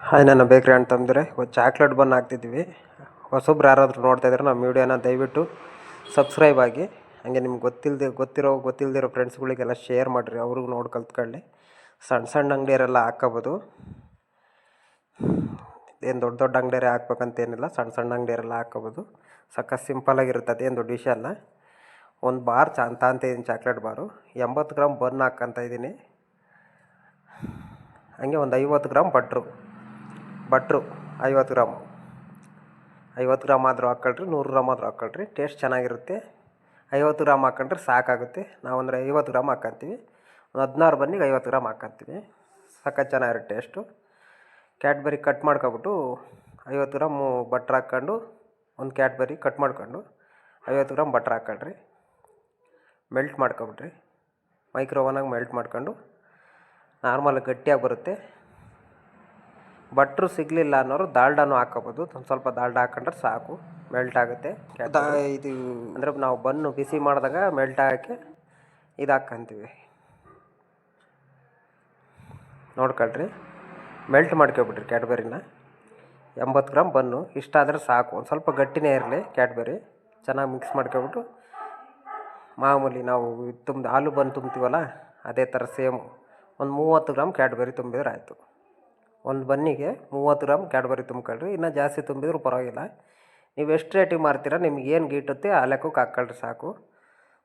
Hi ನನ್ನ ಬೇಕ್ರಿ ಅಂತಂದರೆ ಒಂದು ಚಾಕ್ಲೇಟ್ ಬನ್ ಹಾಕ್ತಿದ್ವಿ. ಹೊಸಬ್ರು ಯಾರಾದರೂ ನೋಡ್ತಾ ಇದ್ರೆ ನಮ್ಮ ವೀಡಿಯೋನ ದಯವಿಟ್ಟು ಸಬ್ಸ್ಕ್ರೈಬ್ ಆಗಿ, ಹಾಗೆ ನಿಮ್ಗೆ ಗೊತ್ತಿಲ್ದಿರೋ ಫ್ರೆಂಡ್ಸ್ಗಳಿಗೆಲ್ಲ ಶೇರ್ ಮಾಡಿರಿ, ಅವ್ರಿಗೂ ನೋಡಿ ಕಲ್ತ್ಕೊಳ್ಳಿ. ಸಣ್ಣ ಸಣ್ಣ ಅಂಗಡಿಯರೆಲ್ಲ ಹಾಕ್ಕೋಬೋದು, ಏನು ದೊಡ್ಡ ದೊಡ್ಡ ಅಂಗಡಿಯರೇ ಹಾಕ್ಬೇಕಂತೇನಿಲ್ಲ, ಸಣ್ಣ ಸಣ್ಣ ಅಂಗಡಿಯರೆಲ್ಲ ಹಾಕ್ಕೋಬೋದು. ಸಖತ್ ಸಿಂಪಲಾಗಿರುತ್ತೆ, ಅದೇನು ದೊಡ್ಡ ವಿಷಯ ಅಲ್ಲ. ಒಂದು ಬಾರ್ ಅಂತಿದ್ದೀನಿ, ಚಾಕ್ಲೇಟ್ ಬಾರು 80 ಗ್ರಾಮ್ ಬನ್ ಹಾಕ್ಕಂತ ಇದ್ದೀನಿ. ಹಾಗೆ ಒಂದು 50 ಗ್ರಾಮ್ ಬಟ್ರು 50 ಗ್ರಾಮ್ ಆದರೂ ಹಾಕ್ಕೊಳ್ರಿ, 100 ಗ್ರಾಮ್ ಆದರೂ ಹಾಕ್ಕೊಳ್ರಿ, ಟೇಸ್ಟ್ ಚೆನ್ನಾಗಿರುತ್ತೆ. 50 ಗ್ರಾಮ್ ಹಾಕ್ಕೊಂಡ್ರೆ ಸಾಕಾಗುತ್ತೆ. ನಾವಂದರೆ 50 ಗ್ರಾಮ್ ಹಾಕ್ಕೊಂತೀವಿ. ಒಂದು 16 ಬನ್ನಿಗೆ 50 ಗ್ರಾಮ್ ಹಾಕ್ಕೊಂತೀವಿ. ಸಖತ್ ಚೆನ್ನಾಗಿರುತ್ತೆ ಟೇಸ್ಟು. ಕ್ಯಾಡ್ಬರಿ ಕಟ್ ಮಾಡ್ಕೊಬಿಟ್ಟು 50 ಗ್ರಾಮು ಬಟ್ರ್ ಹಾಕ್ಕೊಂಡು, ಒಂದು ಕ್ಯಾಡ್ಬರಿ ಕಟ್ ಮಾಡ್ಕೊಂಡು 50 ಗ್ರಾಮ್ ಬಟ್ರ್ ಹಾಕ್ಕೊಳ್ರಿ. ಮೆಲ್ಟ್ ಮಾಡ್ಕೊಬಿಟ್ರಿ, ಮೈಕ್ರೋವನ್ನಾಗಿ ಮೆಲ್ಟ್ ಮಾಡ್ಕೊಂಡು ನಾರ್ಮಲ್ ಗಟ್ಟಿಯಾಗಿ ಬರುತ್ತೆ. ಬಟ್ರು ಸಿಗಲಿಲ್ಲ ಅನ್ನೋರು ದಾಲ್ಡಾನು ಹಾಕ್ಕೋಬೋದು. ಒಂದು ಸ್ವಲ್ಪ ದಾಲ್ಡಾ ಹಾಕ್ಕೊಂಡ್ರೆ ಸಾಕು, ಮೆಲ್ಟ್ ಆಗುತ್ತೆ. ಇದು ಅಂದರೆ ನಾವು ಬನ್ನು ಬಿಸಿ ಮಾಡಿದಾಗ ಮೆಲ್ಟ್ ಆಗೋಕ್ಕೆ ಇದು ಹಾಕ್ಕೊಂತೀವಿ. ನೋಡ್ಕೊಳ್ರಿ, ಮೆಲ್ಟ್ ಮಾಡ್ಕೊಬಿಟ್ರಿ ಕ್ಯಾಡ್ಬರಿನ. 80 ಗ್ರಾಮ್ ಬನ್ನು ಇಷ್ಟಾದರೆ ಸಾಕು. ಒಂದು ಸ್ವಲ್ಪ ಗಟ್ಟಿನೇ ಇರಲಿ ಕ್ಯಾಡ್ಬರಿ. ಚೆನ್ನಾಗಿ ಮಿಕ್ಸ್ ಮಾಡ್ಕೊಬಿಟ್ಟು ಮಾಮೂಲಿ ನಾವು ಹಾಲು ಬನ್ ತುಂಬ್ತೀವಲ್ಲ, ಅದೇ ಥರ ಸೇಮು ಒಂದು 30 ಗ್ರಾಮ್ ಕ್ಯಾಡ್ಬರಿ ತುಂಬಿದ್ರೆ ಆಯಿತು. ಒಂದು ಬನ್ನಿಗೆ 30 ಗ್ರಾಮ್ ಕ್ಯಾಡ್ಬರಿ ತುಂಬ್ಕೊಳ್ರಿ. ಇನ್ನೂ ಜಾಸ್ತಿ ತುಂಬಿದ್ರೂ ಪರವಾಗಿಲ್ಲ. ನೀವು ಎಷ್ಟು ರೇಟಿಗೆ ಮಾರ್ತೀರ, ನಿಮ್ಗೆ ಏನು ಗೀಟುತ್ತೆ ಆ ಲೆಕ್ಕಕ್ಕೆ ಹಾಕ್ಕೊಳ್ರಿ ಸಾಕು.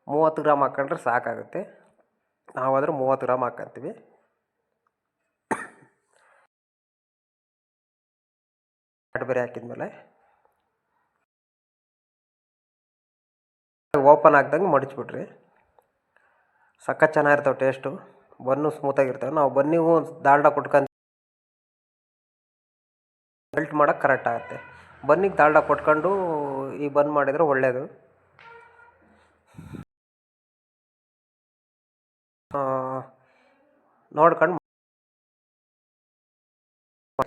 30 ಗ್ರಾಮ್ ಹಾಕ್ಕೊಂಡ್ರೆ ಸಾಕಾಗುತ್ತೆ. ನಾವಾದರೂ 30 ಗ್ರಾಮ್ ಹಾಕ್ಕೊಂತೀವಿ. ಕ್ಯಾಡ್ಬರಿ ಹಾಕಿದ್ಮೇಲೆ ಓಪನ್ ಆಗ್ದಂಗೆ ಮಡಚ್ಬಿಟ್ರಿ. ಸಖತ್ ಚೆನ್ನಾಗಿರ್ತಾವೆ ಟೇಸ್ಟು. ಬನ್ನು ಸ್ಮೂತಾಗಿರ್ತವೆ. ನಾವು ಬನ್ನಿಗೂ ದಾಲ್ಡಾ ಕೊಟ್ಕೊಂಡು ಮೆಲ್ಟ್ ಮಾಡೋಕ್ಕೆ ಕರೆಕ್ಟ್ ಆಗುತ್ತೆ. ಬನ್ನಿಗೆ ದಾಲ್ಡಾ ಕೊಟ್ಕೊಂಡು ಈ ಬನ್ ಮಾಡಿದರೆ ಒಳ್ಳೆಯದು. ನೋಡ್ಕೊಂಡು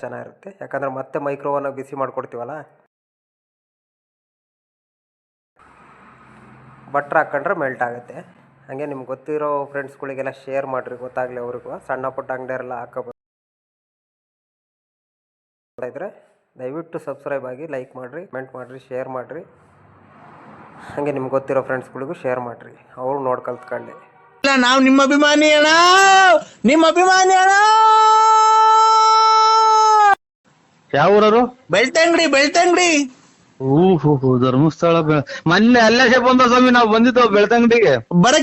ಚೆನ್ನಾಗಿರುತ್ತೆ, ಯಾಕಂದರೆ ಮತ್ತೆ ಮೈಕ್ರೋವನ್ನಾಗಿ ಬಿಸಿ ಮಾಡಿಕೊಡ್ತೀವಲ್ಲ. ಬಟ್ರ್ ಹಾಕ್ಕೊಂಡ್ರೆ ಮೆಲ್ಟ್ ಆಗುತ್ತೆ. ಹಾಗೆ ನಿಮ್ಗೆ ಗೊತ್ತಿರೋ ಫ್ರೆಂಡ್ಸ್ಗಳಿಗೆಲ್ಲ ಶೇರ್ ಮಾಡಿರಿ, ಗೊತ್ತಾಗಲಿ ಅವ್ರಿಗೂ. ಸಣ್ಣ ಪುಟ್ಟ ಅಂಗಡಿಯರೆಲ್ಲ ಹಾಕೋಬೋದು ಇದ್ದರೆ ದಯವಿಟ್ಟು ಸಬ್ಸ್ಕ್ರೈಬ್ ಆಗಿ, ಲೈಕ್ ಮಾಡಿರಿ, ಕಮೆಂಟ್ ಮಾಡಿರಿ, ಶೇರ್ ಮಾಡಿರಿ. ಹಾಗೆ ನಿಮ್ಗೆ ಗೊತ್ತಿರೋ ಫ್ರೆಂಡ್ಸ್ಗಳಿಗೂ ಶೇರ್ ಮಾಡಿರಿ, ಅವರು ನೋಡಿ ಕಲ್ತ್ಕೊಳ್ಳಿ. ನಾವು ನಿಮ್ಮ ಅಭಿಮಾನಿ ಅಣ್ಣ, ನಿಮ್ಮ ಅಭಿಮಾನಿ ಅಣ್ಣ. ಯಾವ ಊರವರು? ಬೆಳ್ತಂಗಡಿ. ಧರ್ಮಸ್ಥಳ ಮೊನ್ನೆ ಅಲ್ಲೇ ಬಂದ ಸ್ವಾಮಿ, ನಾವು ಬಂದಿದ್ದೋ ಬೆಳ್ತಂಗಡಿಗೆ.